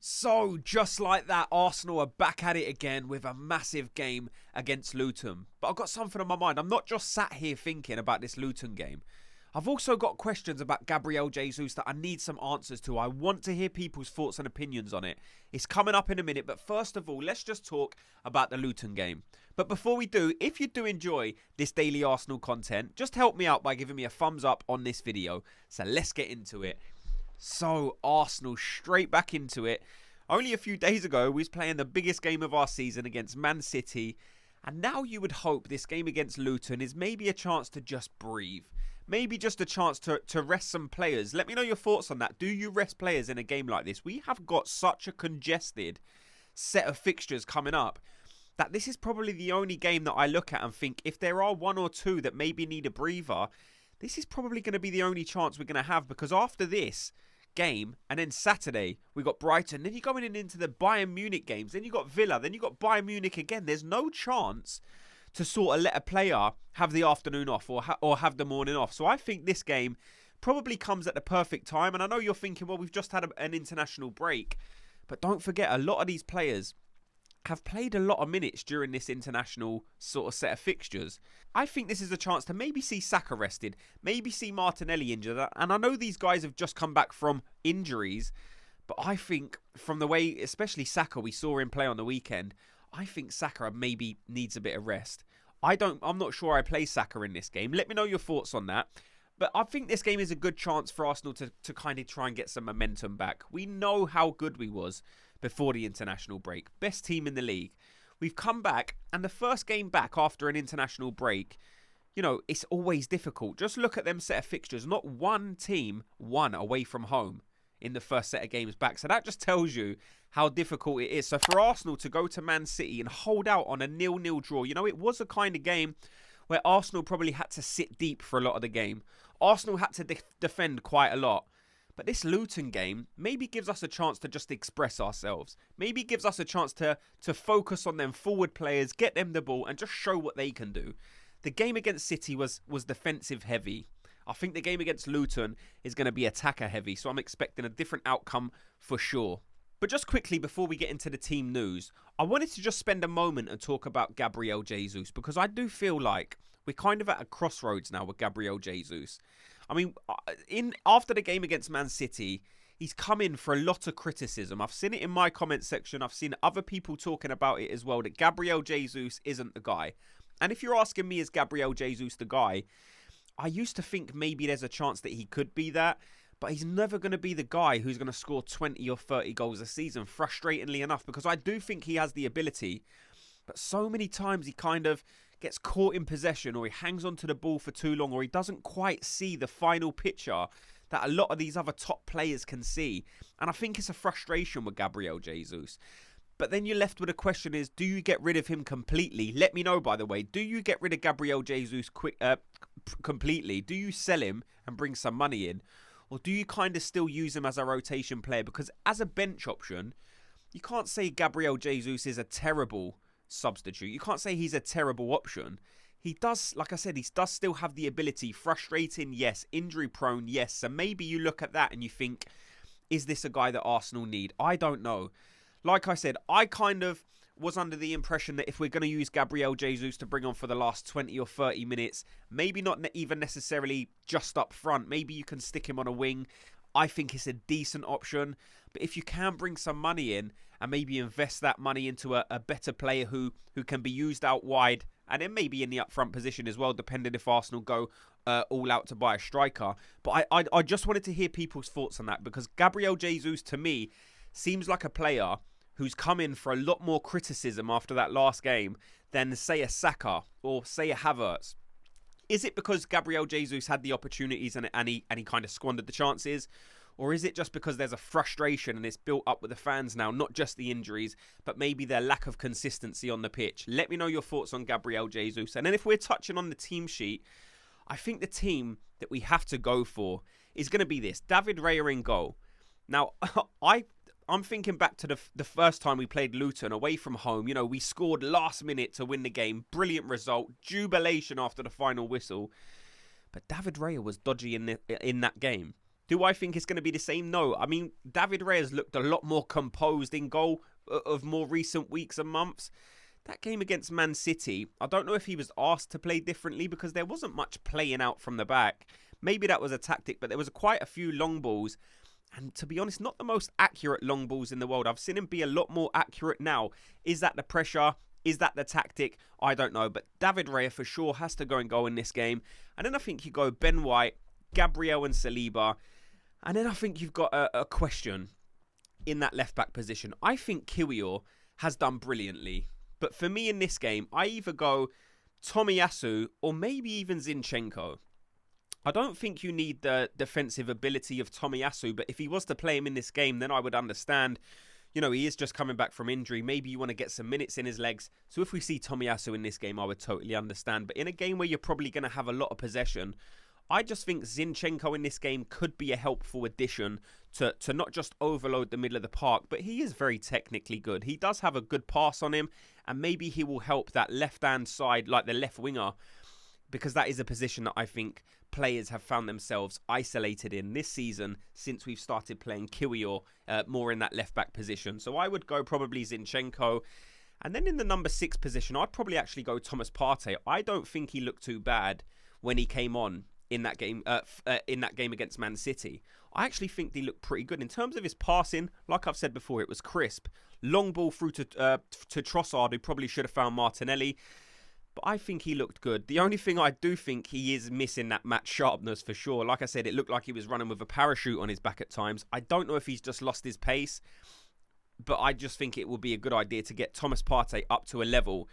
So, just like that, Arsenal are back at it again with a massive game against Luton. But I've got something on my mind. I'm not just sat here thinking about this Luton game. I've also got questions about Gabriel Jesus that I need some answers to. I want to hear people's thoughts and opinions on it. It's coming up in a minute, but first of all, let's just talk about the Luton game. But before we do, if you do enjoy this daily Arsenal content, just help me out by giving me a thumbs up on this video. So let's get into it. So, Arsenal straight back into it. Only a few days ago, we was playing the biggest game of our season against Man City. And now you would hope this game against Luton is maybe a chance to just breathe. Maybe just a chance to rest some players. Let me know your thoughts on that. Do you rest players in a game like this? We have got such a congested set of fixtures coming up that this is probably the only game that I look at and think if there are one or two that maybe need a breather, this is probably going to be the only chance we're going to have, because after this game, and then Saturday we got Brighton, then you're going into the Bayern Munich games, then you got Villa, then you got Bayern Munich again. There's no chance to sort of let a player have the afternoon off or have the morning off. So I think this game probably comes at the perfect time. And I know you're thinking, well, we've just had an international break, but don't forget, a lot of these players have played a lot of minutes during this international sort of set of fixtures. I think this is a chance to maybe see Saka rested, maybe see Martinelli injured. And I know these guys have just come back from injuries, but I think from the way, especially Saka, we saw him play on the weekend, I think Saka maybe needs a bit of rest. I'm not sure I play Saka in this game. Let me know your thoughts on that. But I think this game is a good chance for Arsenal to kind of try and get some momentum back. We know how good we was before the international break. Best team in the league. We've come back, and the first game back after an international break, you know, it's always difficult. Just look at them set of fixtures. Not one team won away from home in the first set of games back. So that just tells you how difficult it is. So for Arsenal to go to Man City and hold out on a 0-0 draw, you know, it was a kind of game where Arsenal probably had to sit deep for a lot of the game. Arsenal had to defend quite a lot. But this Luton game maybe gives us a chance to just express ourselves. Maybe gives us a chance to focus on them forward players, get them the ball and just show what they can do. The game against City was defensive heavy. I think the game against Luton is going to be attacker heavy. So I'm expecting a different outcome for sure. But just quickly before we get into the team news, I wanted to just spend a moment and talk about Gabriel Jesus, because I do feel like we're kind of at a crossroads now with Gabriel Jesus. I mean, after the game against Man City, he's come in for a lot of criticism. I've seen it in my comment section. I've seen other people talking about it as well, that Gabriel Jesus isn't the guy. And if you're asking me, is Gabriel Jesus the guy? I used to think maybe there's a chance that he could be that, but he's never going to be the guy who's going to score 20 or 30 goals a season, frustratingly enough, because I do think he has the ability. But so many times he kind of gets caught in possession, or he hangs onto the ball for too long, or he doesn't quite see the final picture that a lot of these other top players can see. And I think it's a frustration with Gabriel Jesus. But then you're left with a question is, do you get rid of him completely? Let me know, by the way. Do you get rid of Gabriel Jesus completely? Do you sell him and bring some money in? Or do you kind of still use him as a rotation player? Because as a bench option, you can't say Gabriel Jesus is a terrible substitute. You can't say he's a terrible option. He does, like I said, he does still have the ability. Frustrating, yes. Injury prone, yes. So maybe you look at that and you think, is this a guy that Arsenal need? I don't know. Like I said, I kind of was under the impression that if we're going to use Gabriel Jesus to bring on for the last 20 or 30 minutes, maybe not even necessarily just up front, maybe you can stick him on a wing. I think it's a decent option. But if you can bring some money in and maybe invest that money into a better player who can be used out wide, and then maybe in the up front position as well, depending if Arsenal go all out to buy a striker. But I just wanted to hear people's thoughts on that, because Gabriel Jesus, to me, seems like a player who's come in for a lot more criticism after that last game than, say, a Saka or, say, a Havertz. Is it because Gabriel Jesus had the opportunities and he kind of squandered the chances? Or is it just because there's a frustration and it's built up with the fans now, not just the injuries, but maybe their lack of consistency on the pitch? Let me know your thoughts on Gabriel Jesus. And then if we're touching on the team sheet, I think the team that we have to go for is going to be this. David Raya in goal. Now, I'm thinking back to the first time we played Luton away from home. You know, we scored last minute to win the game. Brilliant result. Jubilation after the final whistle. But David Raya was dodgy in that game. Do I think it's going to be the same? No. I mean, David Raya looked a lot more composed in goal of more recent weeks and months. That game against Man City, I don't know if he was asked to play differently because there wasn't much playing out from the back. Maybe that was a tactic, but there was quite a few long balls. And to be honest, not the most accurate long balls in the world. I've seen him be a lot more accurate now. Is that the pressure? Is that the tactic? I don't know. But David Raya for sure has to go and goal in this game. And then I think you go Ben White, Gabriel and Saliba. And then I think you've got a question in that left-back position. I think Kiwior has done brilliantly. But for me in this game, I either go Tomiyasu or maybe even Zinchenko. I don't think you need the defensive ability of Tomiyasu, but if he was to play him in this game, then I would understand. You know, he is just coming back from injury. Maybe you want to get some minutes in his legs. So if we see Tomiyasu in this game, I would totally understand. But in a game where you're probably going to have a lot of possession, I just think Zinchenko in this game could be a helpful addition to not just overload the middle of the park, but he is very technically good. He does have a good pass on him, and maybe he will help that left-hand side, like the left winger, because that is a position that I think players have found themselves isolated in this season since we've started playing Kiwior more in that left-back position. So I would go probably Zinchenko. And then in the number 6 position, I'd probably actually go Thomas Partey. I don't think he looked too bad when he came on in that game against Man City. I actually think he looked pretty good in terms of his passing. Like I've said before, it was crisp. Long ball through to Trossard, who probably should have found Martinelli. But I think he looked good. The only thing I do think he is missing that match sharpness for sure. Like I said, it looked like he was running with a parachute on his back at times. I don't know if he's just lost his pace, but I just think it would be a good idea to get Thomas Partey up to a level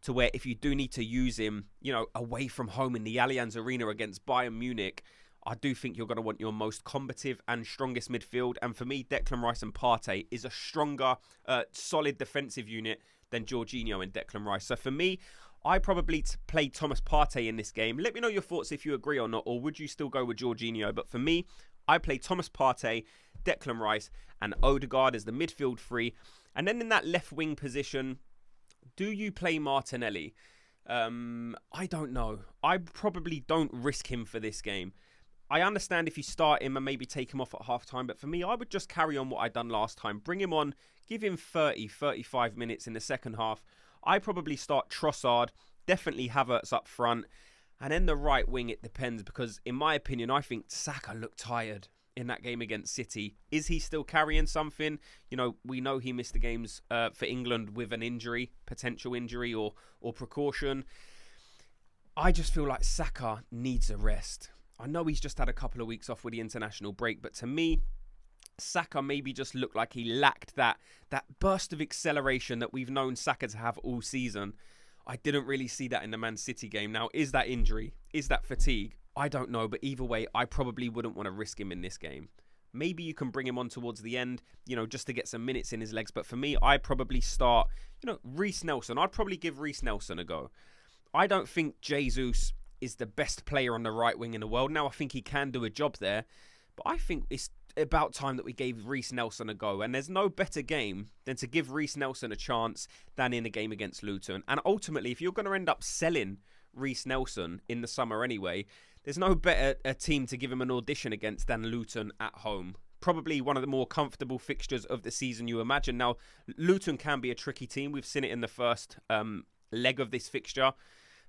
to where if you do need to use him, you know, away from home in the Allianz Arena against Bayern Munich, I do think you're going to want your most combative and strongest midfield. And for me, Declan Rice and Partey is a stronger, solid defensive unit than Jorginho and Declan Rice. So for me, I probably play Thomas Partey in this game. Let me know your thoughts if you agree or not, or would you still go with Jorginho? But for me, I play Thomas Partey, Declan Rice, and Odegaard as the midfield three. And then in that left wing position, do you play Martinelli? I don't know. I probably don't risk him for this game. I understand if you start him and maybe take him off at half-time, but for me, I would just carry on what I done last time. Bring him on, give him 30, 35 minutes in the second half. I probably start Trossard, definitely Havertz up front, and then the right wing, it depends, because in my opinion, I think Saka looked tired in that game against City. Is he still carrying something? You know, we know he missed the games for England with an injury, potential injury or precaution. I just feel like Saka needs a rest. I know he's just had a couple of weeks off with the international break, but to me, Saka maybe just looked like he lacked that burst of acceleration that we've known Saka to have all season. I didn't really see that in the Man City game. Now, is that injury? Is that fatigue? I don't know, but either way, I probably wouldn't want to risk him in this game. Maybe you can bring him on towards the end, you know, just to get some minutes in his legs. But for me, I'd probably start, you know, Reiss Nelson. I'd probably give Reiss Nelson a go. I don't think Jesus is the best player on the right wing in the world. Now, I think he can do a job there, but I think it's about time that we gave Reiss Nelson a go. And there's no better game than to give Reiss Nelson a chance than in a game against Luton. And ultimately, if you're going to end up selling Reiss Nelson in the summer anyway, there's no better team to give him an audition against than Luton at home. Probably one of the more comfortable fixtures of the season, you imagine. Now, Luton can be a tricky team. We've seen it in the first leg of this fixture.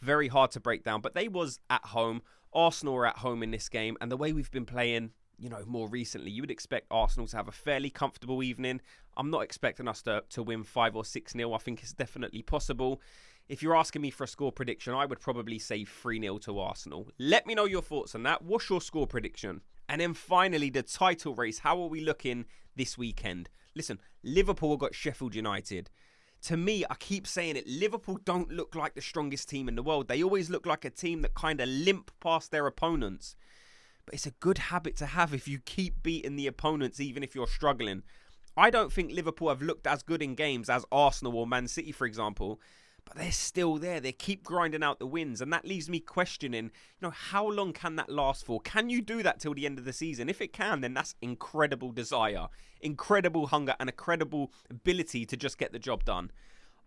Very hard to break down, but they was at home. Arsenal are at home in this game, and the way we've been playing, you know, more recently, you would expect Arsenal to have a fairly comfortable evening. I'm not expecting us to win 5 or 6-0. I think it's definitely possible. If you're asking me for a score prediction, I would probably say 3-0 to Arsenal. Let me know your thoughts on that. What's your score prediction? And then finally, the title race. How are we looking this weekend? Listen, Liverpool got Sheffield United. To me, I keep saying it, Liverpool don't look like the strongest team in the world. They always look like a team that kind of limp past their opponents. But it's a good habit to have if you keep beating the opponents, even if you're struggling. I don't think Liverpool have looked as good in games as Arsenal or Man City, for example. But they're still there. They keep grinding out the wins. And that leaves me questioning, you know, how long can that last for? Can you do that till the end of the season? If it can, then that's incredible desire, incredible hunger, and a credible ability to just get the job done.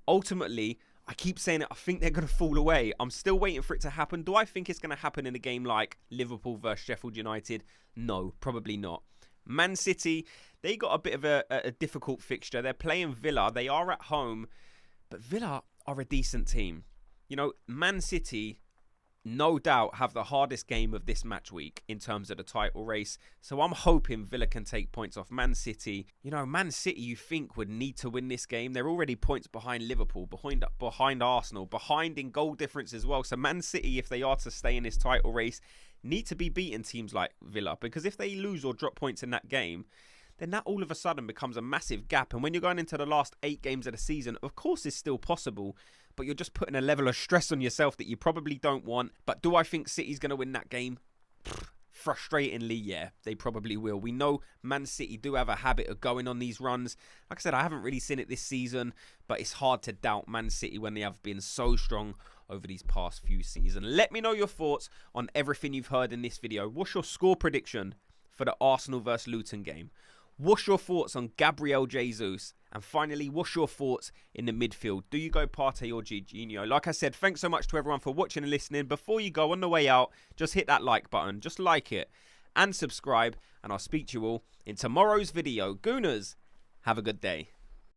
Ultimately, I keep saying it, I think they're going to fall away. I'm still waiting for it to happen. Do I think it's going to happen in a game like Liverpool versus Sheffield United? No, probably not. Man City, they got a bit of a difficult fixture. They're playing Villa. They are at home, but Villa are a decent team. You know, Man City, no doubt, have the hardest game of this match week in terms of the title race. So I'm hoping Villa can take points off Man City. You know, Man City, you think, would need to win this game. They're already points behind Liverpool, behind Arsenal, behind in goal difference as well. So Man City, if they are to stay in this title race, need to be beating teams like Villa. Because if they lose or drop points in that game, then that all of a sudden becomes a massive gap. And when you're going into the last 8 games of the season, of course it's still possible, but you're just putting a level of stress on yourself that you probably don't want. But do I think City's going to win that game? Frustratingly, yeah, they probably will. We know Man City do have a habit of going on these runs. Like I said, I haven't really seen it this season, but it's hard to doubt Man City when they have been so strong over these past few seasons. Let me know your thoughts on everything you've heard in this video. What's your score prediction for the Arsenal versus Luton game? What's your thoughts on Gabriel Jesus? And finally, what's your thoughts in the midfield? Do you go Partey or Jorginho? Like I said, thanks so much to everyone for watching and listening. Before you go, on the way out, just hit that like button. Just like it and subscribe. And I'll speak to you all in tomorrow's video. Gooners, have a good day.